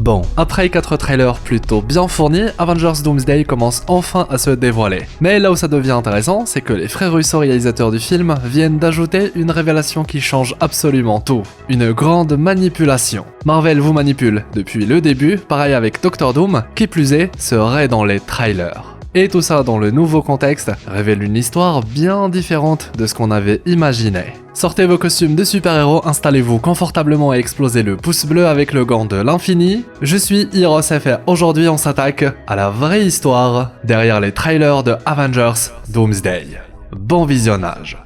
Bon, après 4 trailers plutôt bien fournis, Avengers Doomsday commence enfin à se dévoiler. Mais là où ça devient intéressant, c'est que les frères Russo, réalisateurs du film, viennent d'ajouter une révélation qui change absolument tout. Une grande manipulation. Marvel vous manipule depuis le début, pareil avec Doctor Doom, qui plus est, serait dans les trailers. Et tout ça dans le nouveau contexte révèle une histoire bien différente de ce qu'on avait imaginé. Sortez vos costumes de super-héros, installez-vous confortablement et explosez le pouce bleu avec le gant de l'infini. Je suis HeroesFR, aujourd'hui on s'attaque à la vraie histoire derrière les trailers de Avengers Doomsday. Bon visionnage.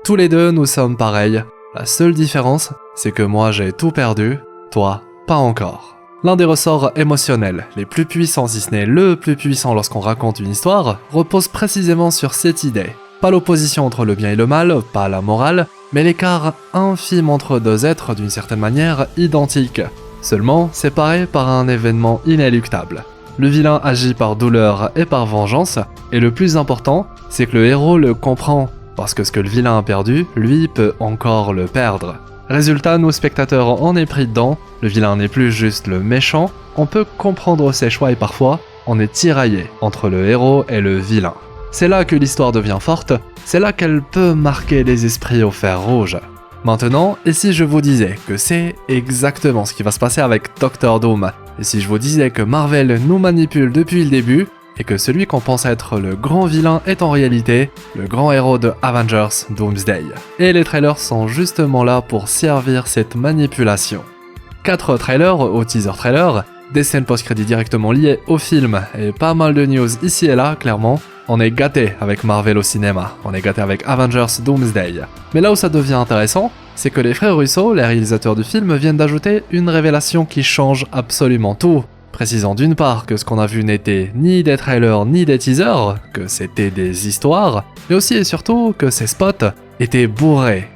Tous les deux nous sommes pareils, la seule différence c'est que moi j'ai tout perdu, toi, pas encore. L'un des ressorts émotionnels les plus puissants, si ce n'est le plus puissant lorsqu'on raconte une histoire, repose précisément sur cette idée. Pas l'opposition entre le bien et le mal, pas la morale, mais l'écart infime entre deux êtres d'une certaine manière identiques, seulement séparés par un événement inéluctable. Le vilain agit par douleur et par vengeance, et le plus important, c'est que le héros le comprend, parce que ce que le vilain a perdu, lui peut encore le perdre. Résultat, nous spectateurs on est pris dedans, le vilain n'est plus juste le méchant, on peut comprendre ses choix et parfois, on est tiraillé entre le héros et le vilain. C'est là que l'histoire devient forte, c'est là qu'elle peut marquer les esprits au fer rouge. Maintenant, et si je vous disais que c'est exactement ce qui va se passer avec Doctor Doom, et si je vous disais que Marvel nous manipule depuis le début, et que celui qu'on pense être le grand vilain est en réalité le grand héros de Avengers Doomsday. Et les trailers sont justement là pour servir cette manipulation. 4 trailers au teaser trailer, des scènes post-crédit directement liées au film et pas mal de news ici et là, clairement. On est gâté avec Marvel au cinéma, on est gâté avec Avengers Doomsday. Mais là où ça devient intéressant, c'est que les frères Russo, les réalisateurs du film, viennent d'ajouter une révélation qui change absolument tout. Précisant d'une part que ce qu'on a vu n'était ni des trailers ni des teasers, que c'était des histoires, mais aussi et surtout que ces spots étaient bourrés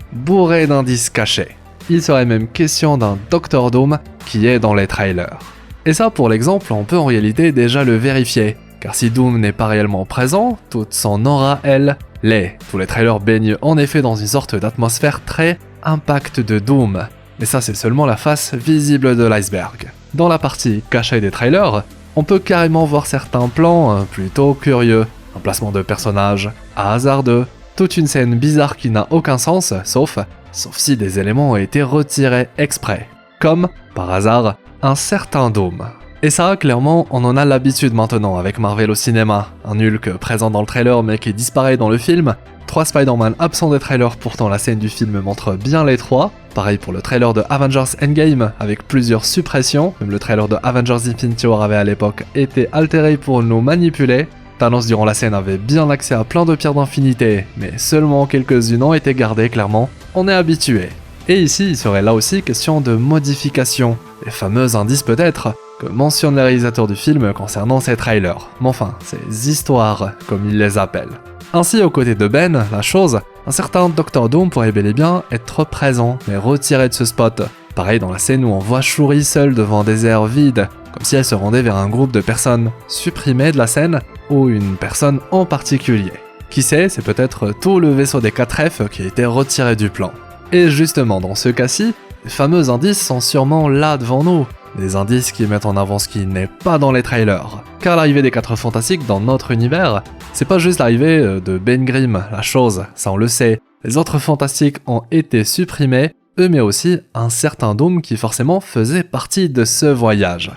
d'indices cachés. Il serait même question d'un Doctor Doom qui est dans les trailers. Et ça, pour l'exemple, on peut en réalité déjà le vérifier, car si Doom n'est pas réellement présent, toute son aura, elle, l'est. Tous les trailers baignent en effet dans une sorte d'atmosphère très impact de Doom. Mais ça, c'est seulement la face visible de l'iceberg. Dans la partie cachée des trailers, on peut carrément voir certains plans plutôt curieux. Un placement de personnages hasardeux, toute une scène bizarre qui n'a aucun sens, sauf si des éléments ont été retirés exprès. Comme, par hasard, un certain Doom. Et ça, clairement, on en a l'habitude maintenant avec Marvel au cinéma. Un Hulk présent dans le trailer mais qui disparaît dans le film. 3 Spider-Man absents des trailers, pourtant la scène du film montre bien les 3. Pareil pour le trailer de Avengers Endgame, avec plusieurs suppressions. Même le trailer de Avengers Infinity War avait à l'époque été altéré pour nous manipuler. Thanos durant la scène avait bien accès à plein de pierres d'infinité, mais seulement quelques-unes ont été gardées clairement. On est habitué. Et ici, il serait là aussi question de modification. Les fameux indices peut-être, que mentionnent les réalisateurs du film concernant ces trailers. Mais enfin, ces histoires, comme ils les appellent. Ainsi, aux côtés de Ben, la chose, un certain Doctor Doom pourrait bel et bien être présent, mais retiré de ce spot. Pareil dans la scène où on voit Shuri seule devant des airs vides, comme si elle se rendait vers un groupe de personnes supprimées de la scène, ou une personne en particulier. Qui sait, c'est peut-être tout le vaisseau des 4F qui a été retiré du plan. Et justement, dans ce cas-ci, les fameux indices sont sûrement là devant nous. Des indices qui mettent en avant ce qui n'est pas dans les trailers. Car l'arrivée des 4 Fantastiques dans notre univers, c'est pas juste l'arrivée de Ben Grimm, la chose, ça on le sait. Les autres Fantastiques ont été supprimés, eux mais aussi un certain Doom qui forcément faisait partie de ce voyage.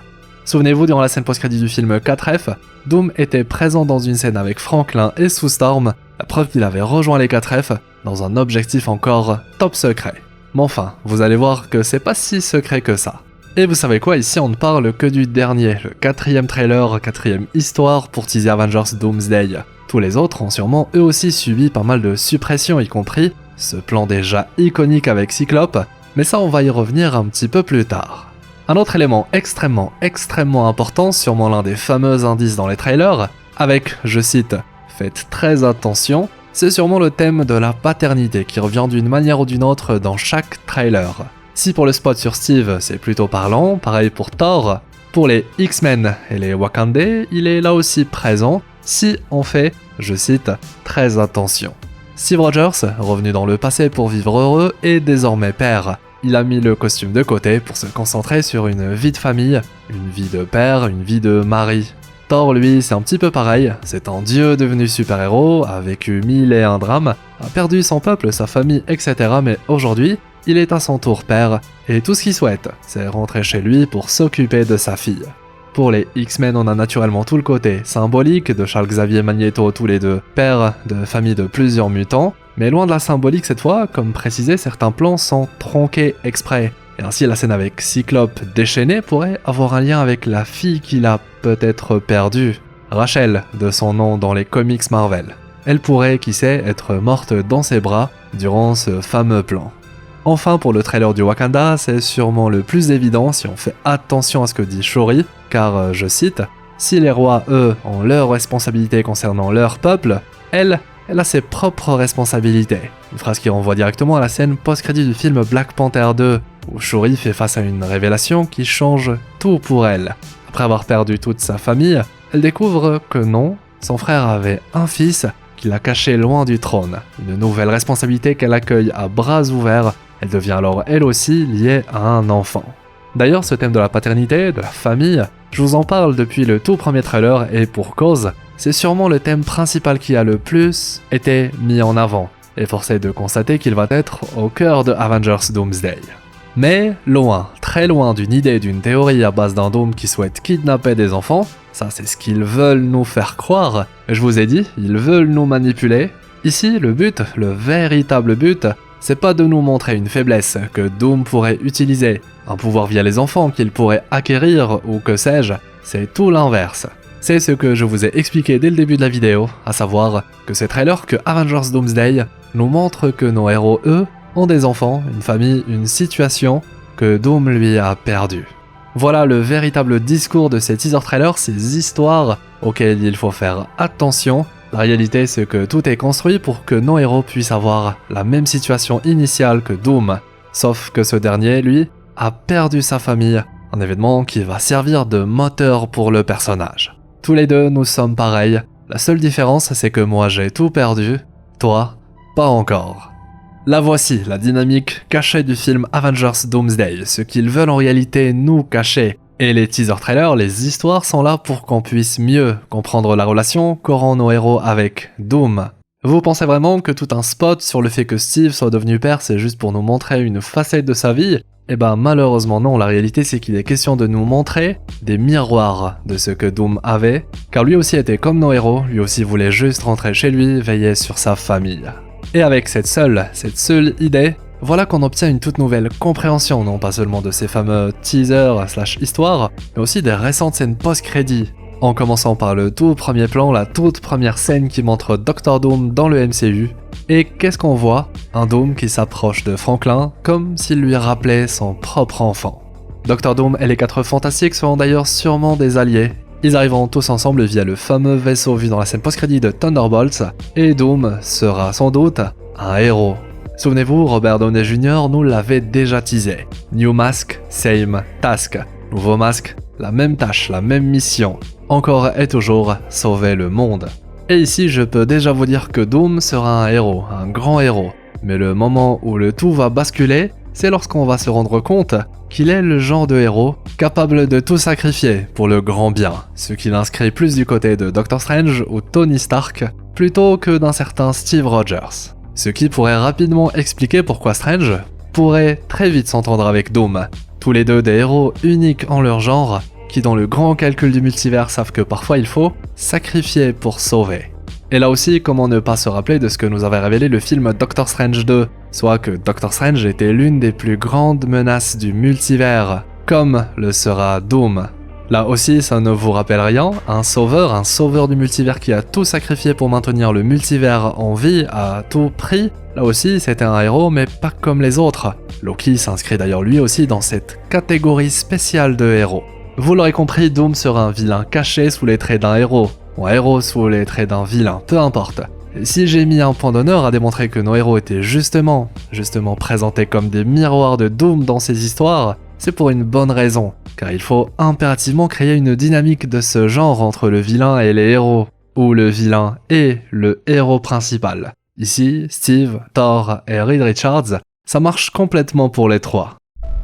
Souvenez-vous, durant la scène post-crédit du film 4F, Doom était présent dans une scène avec Franklin et Sue Storm, la preuve qu'il avait rejoint les 4F dans un objectif encore top secret. Mais enfin, vous allez voir que c'est pas si secret que ça. Et vous savez quoi, ici on ne parle que du dernier, le 4e trailer, 4e histoire pour teaser Avengers Doomsday. Tous les autres ont sûrement eux aussi subi pas mal de suppressions, y compris ce plan déjà iconique avec Cyclope, mais ça on va y revenir un petit peu plus tard. Un autre élément extrêmement important, sûrement l'un des fameux indices dans les trailers, avec, je cite, « Faites très attention », c'est sûrement le thème de la paternité qui revient d'une manière ou d'une autre dans chaque trailer. Si pour le spot sur Steve c'est plutôt parlant, pareil pour Thor, pour les X-Men et les Wakandais, il est là aussi présent, si on fait, je cite, très attention. Steve Rogers, revenu dans le passé pour vivre heureux, est désormais père. Il a mis le costume de côté pour se concentrer sur une vie de famille, une vie de père, une vie de mari. Thor, lui, c'est un petit peu pareil, c'est un dieu devenu super-héros, a vécu 1001 drames, a perdu son peuple, sa famille, etc. Mais aujourd'hui, il est à son tour père, et tout ce qu'il souhaite, c'est rentrer chez lui pour s'occuper de sa fille. Pour les X-Men, on a naturellement tout le côté symbolique de Charles Xavier Magneto, tous les deux pères de famille de plusieurs mutants, mais loin de la symbolique cette fois, comme précisé, certains plans sont tronqués exprès. Et ainsi la scène avec Cyclope déchaîné pourrait avoir un lien avec la fille qu'il a peut-être perdue, Rachel, de son nom dans les comics Marvel. Elle pourrait, qui sait, être morte dans ses bras durant ce fameux plan. Enfin, pour le trailer du Wakanda, c'est sûrement le plus évident si on fait attention à ce que dit Shuri, car, je cite, « Si les rois, eux, ont leurs responsabilités concernant leur peuple, elle a ses propres responsabilités. » Une phrase qui renvoie directement à la scène post-crédit du film Black Panther 2, où Shuri fait face à une révélation qui change tout pour elle. Après avoir perdu toute sa famille, elle découvre que non, son frère avait un fils qu'il a caché loin du trône. Une nouvelle responsabilité qu'elle accueille à bras ouverts. Elle devient alors elle aussi liée à un enfant. D'ailleurs, ce thème de la paternité, de la famille, je vous en parle depuis le tout premier trailer et pour cause, c'est sûrement le thème principal qui a le plus été mis en avant. Et force est de constater qu'il va être au cœur de Avengers Doomsday. Mais loin, très loin d'une idée, d'une théorie à base d'un Doom qui souhaite kidnapper des enfants, ça c'est ce qu'ils veulent nous faire croire, je vous ai dit, ils veulent nous manipuler. Ici, le but, le véritable but, c'est pas de nous montrer une faiblesse que Doom pourrait utiliser, un pouvoir via les enfants qu'il pourrait acquérir ou que sais-je, c'est tout l'inverse. C'est ce que je vous ai expliqué dès le début de la vidéo, à savoir que ces trailers que Avengers Doomsday nous montrent que nos héros, eux, ont des enfants, une famille, une situation que Doom lui a perdue. Voilà le véritable discours de ces teaser trailers, ces histoires auxquelles il faut faire attention. La réalité, c'est que tout est construit pour que nos héros puissent avoir la même situation initiale que Doom, sauf que ce dernier, lui, a perdu sa famille, un événement qui va servir de moteur pour le personnage. Tous les deux, nous sommes pareils, la seule différence, c'est que moi j'ai tout perdu, toi, pas encore. La voici, la dynamique cachée du film Avengers Doomsday, ce qu'ils veulent en réalité nous cacher. Et les teaser trailers, les histoires sont là pour qu'on puisse mieux comprendre la relation qu'auront nos héros avec Doom. Vous pensez vraiment que tout un spot sur le fait que Steve soit devenu père, c'est juste pour nous montrer une facette de sa vie ? Eh ben malheureusement non, la réalité c'est qu'il est question de nous montrer des miroirs de ce que Doom avait, car lui aussi était comme nos héros, lui aussi voulait juste rentrer chez lui, veiller sur sa famille. Et avec cette seule idée, voilà qu'on obtient une toute nouvelle compréhension, non pas seulement de ces fameux teasers / histoires, mais aussi des récentes scènes post-crédits. En commençant par le tout premier plan, la toute première scène qui montre Dr. Doom dans le MCU. Et qu'est-ce qu'on voit ? Un Doom qui s'approche de Franklin, comme s'il lui rappelait son propre enfant. Dr. Doom et les 4 Fantastiques seront d'ailleurs sûrement des alliés. Ils arriveront tous ensemble via le fameux vaisseau vu dans la scène post-crédit de Thunderbolts, et Doom sera sans doute un héros. Souvenez-vous, Robert Downey Jr. nous l'avait déjà teasé. New Mask, same task. Nouveau masque, la même tâche, la même mission. Encore et toujours, sauver le monde. Et ici, je peux déjà vous dire que Doom sera un héros, un grand héros. Mais le moment où le tout va basculer, c'est lorsqu'on va se rendre compte qu'il est le genre de héros capable de tout sacrifier pour le grand bien, ce qui l'inscrit plus du côté de Doctor Strange ou Tony Stark, plutôt que d'un certain Steve Rogers. Ce qui pourrait rapidement expliquer pourquoi Strange pourrait très vite s'entendre avec Doom, tous les deux des héros uniques en leur genre, qui dans le grand calcul du multivers savent que parfois il faut sacrifier pour sauver. Et là aussi, comment ne pas se rappeler de ce que nous avait révélé le film Doctor Strange 2, soit que Doctor Strange était l'une des plus grandes menaces du multivers, comme le sera Doom. Là aussi, ça ne vous rappelle rien, un sauveur du multivers qui a tout sacrifié pour maintenir le multivers en vie à tout prix. Là aussi, c'était un héros, mais pas comme les autres. Loki s'inscrit d'ailleurs lui aussi dans cette catégorie spéciale de héros. Vous l'aurez compris, Doom sera un vilain caché sous les traits d'un héros, ou un héros sous les traits d'un vilain, peu importe. Et si j'ai mis un point d'honneur à démontrer que nos héros étaient justement présentés comme des miroirs de Doom dans ces histoires, c'est pour une bonne raison, car il faut impérativement créer une dynamique de ce genre entre le vilain et les héros, ou le vilain et le héros principal. Ici, Steve, Thor et Reed Richards, ça marche complètement pour les trois.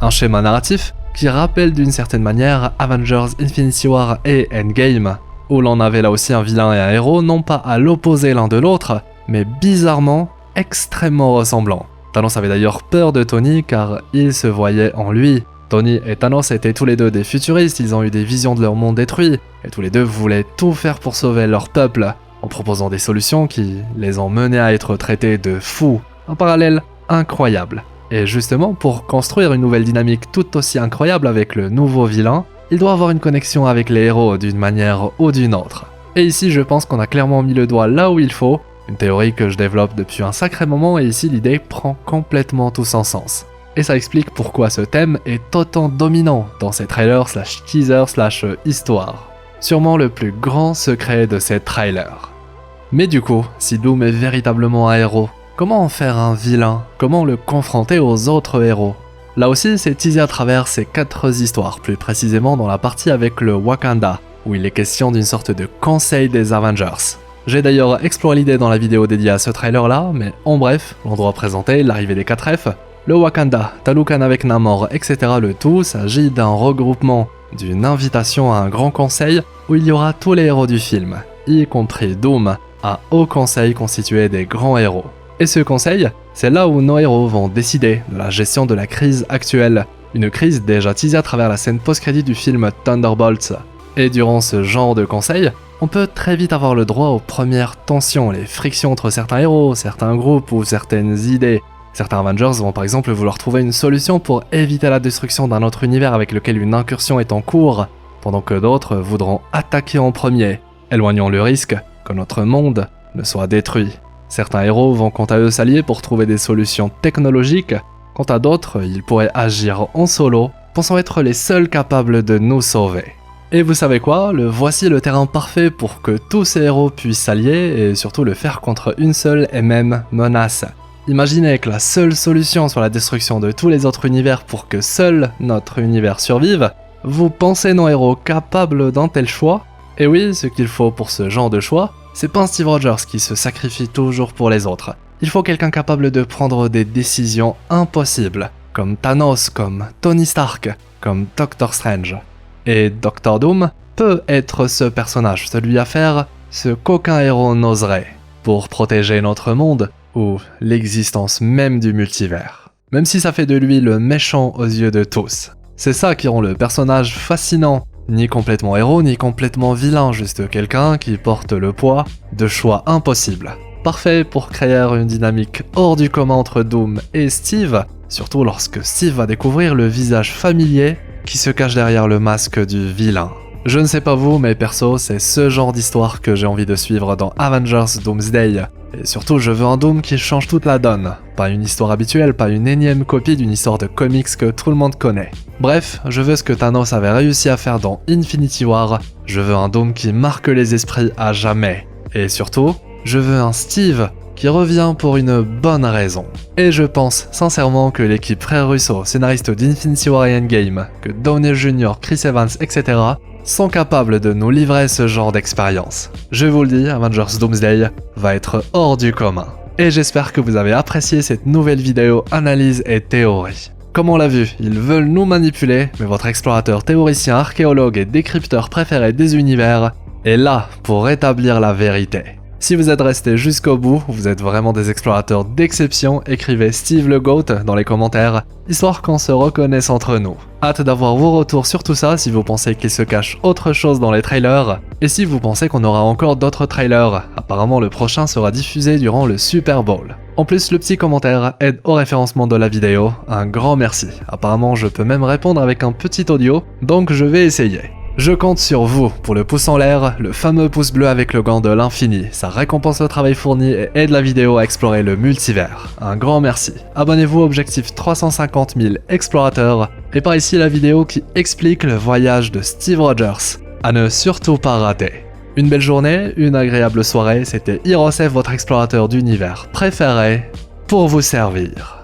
Un schéma narratif qui rappelle d'une certaine manière Avengers Infinity War et Endgame, où l'on avait là aussi un vilain et un héros non pas à l'opposé l'un de l'autre, mais bizarrement extrêmement ressemblants. Thanos avait d'ailleurs peur de Tony car il se voyait en lui. Tony et Thanos étaient tous les deux des futuristes, ils ont eu des visions de leur monde détruit, et tous les deux voulaient tout faire pour sauver leur peuple, en proposant des solutions qui les ont menés à être traités de fous. Un parallèle incroyable. Et justement, pour construire une nouvelle dynamique tout aussi incroyable avec le nouveau vilain, il doit avoir une connexion avec les héros d'une manière ou d'une autre. Et ici, je pense qu'on a clairement mis le doigt là où il faut, une théorie que je développe depuis un sacré moment, et ici l'idée prend complètement tout son sens. Et ça explique pourquoi ce thème est autant dominant dans ces trailers / teasers / histoires. Sûrement le plus grand secret de ces trailers. Mais du coup, si Doom est véritablement un héros, comment en faire un vilain? Comment le confronter aux autres héros? Là aussi, c'est teasé à travers ces 4 histoires, plus précisément dans la partie avec le Wakanda, où il est question d'une sorte de conseil des Avengers. J'ai d'ailleurs exploré l'idée dans la vidéo dédiée à ce trailer là, mais en bref, l'endroit présenté, l'arrivée des 4F, le Wakanda, Talokan avec Namor, etc. Le tout s'agit d'un regroupement, d'une invitation à un grand conseil où il y aura tous les héros du film, y compris Doom, un haut conseil constitué des grands héros. Et ce conseil, c'est là où nos héros vont décider de la gestion de la crise actuelle, une crise déjà teasée à travers la scène post-crédit du film Thunderbolts. Et durant ce genre de conseil, on peut très vite avoir le droit aux premières tensions, les frictions entre certains héros, certains groupes ou certaines idées. Certains Avengers vont par exemple vouloir trouver une solution pour éviter la destruction d'un autre univers avec lequel une incursion est en cours, pendant que d'autres voudront attaquer en premier, éloignant le risque que notre monde ne soit détruit. Certains héros vont quant à eux s'allier pour trouver des solutions technologiques, quant à d'autres, ils pourraient agir en solo, pensant être les seuls capables de nous sauver. Et vous savez quoi, voici le terrain parfait pour que tous ces héros puissent s'allier et surtout le faire contre une seule et même menace. Imaginez que la seule solution soit la destruction de tous les autres univers pour que seul notre univers survive. Vous pensez nos héros capables d'un tel choix? Et oui, ce qu'il faut pour ce genre de choix, c'est pas un Steve Rogers qui se sacrifie toujours pour les autres. Il faut quelqu'un capable de prendre des décisions impossibles, comme Thanos, comme Tony Stark, comme Doctor Strange. Et Doctor Doom peut être ce personnage, celui à faire ce qu'aucun héros n'oserait, pour protéger notre monde, ou l'existence même du multivers. Même si ça fait de lui le méchant aux yeux de tous. C'est ça qui rend le personnage fascinant, ni complètement héros, ni complètement vilain, juste quelqu'un qui porte le poids de choix impossibles. Parfait pour créer une dynamique hors du commun entre Doom et Steve, surtout lorsque Steve va découvrir le visage familier qui se cache derrière le masque du vilain. Je ne sais pas vous, mais perso, c'est ce genre d'histoire que j'ai envie de suivre dans Avengers Doomsday. Et surtout, je veux un Doom qui change toute la donne. Pas une histoire habituelle, pas une énième copie d'une histoire de comics que tout le monde connaît. Bref, je veux ce que Thanos avait réussi à faire dans Infinity War. Je veux un Doom qui marque les esprits à jamais. Et surtout, je veux un Steve qui revient pour une bonne raison. Et je pense sincèrement que l'équipe Frères Russo, scénariste d'Infinity War et Endgame, que Downey Jr., Chris Evans, etc., sont capables de nous livrer ce genre d'expérience. Je vous le dis, Avengers Doomsday va être hors du commun. Et j'espère que vous avez apprécié cette nouvelle vidéo analyse et théorie. Comme on l'a vu, ils veulent nous manipuler, mais votre explorateur, théoricien, archéologue et décrypteur préféré des univers est là pour rétablir la vérité. Si vous êtes resté jusqu'au bout, vous êtes vraiment des explorateurs d'exception, écrivez Steve le GOAT dans les commentaires, histoire qu'on se reconnaisse entre nous. Hâte d'avoir vos retours sur tout ça si vous pensez qu'il se cache autre chose dans les trailers, et si vous pensez qu'on aura encore d'autres trailers, apparemment le prochain sera diffusé durant le Super Bowl. En plus, le petit commentaire aide au référencement de la vidéo, un grand merci. Apparemment je peux même répondre avec un petit audio, donc je vais essayer. Je compte sur vous pour le pouce en l'air, le fameux pouce bleu avec le gant de l'infini. Ça récompense le travail fourni et aide la vidéo à explorer le multivers. Un grand merci. Abonnez-vous au objectif 350 000 explorateurs. Et par ici la vidéo qui explique le voyage de Steve Rogers. À ne surtout pas rater. Une belle journée, une agréable soirée. C'était Hirosef, votre explorateur d'univers préféré, pour vous servir.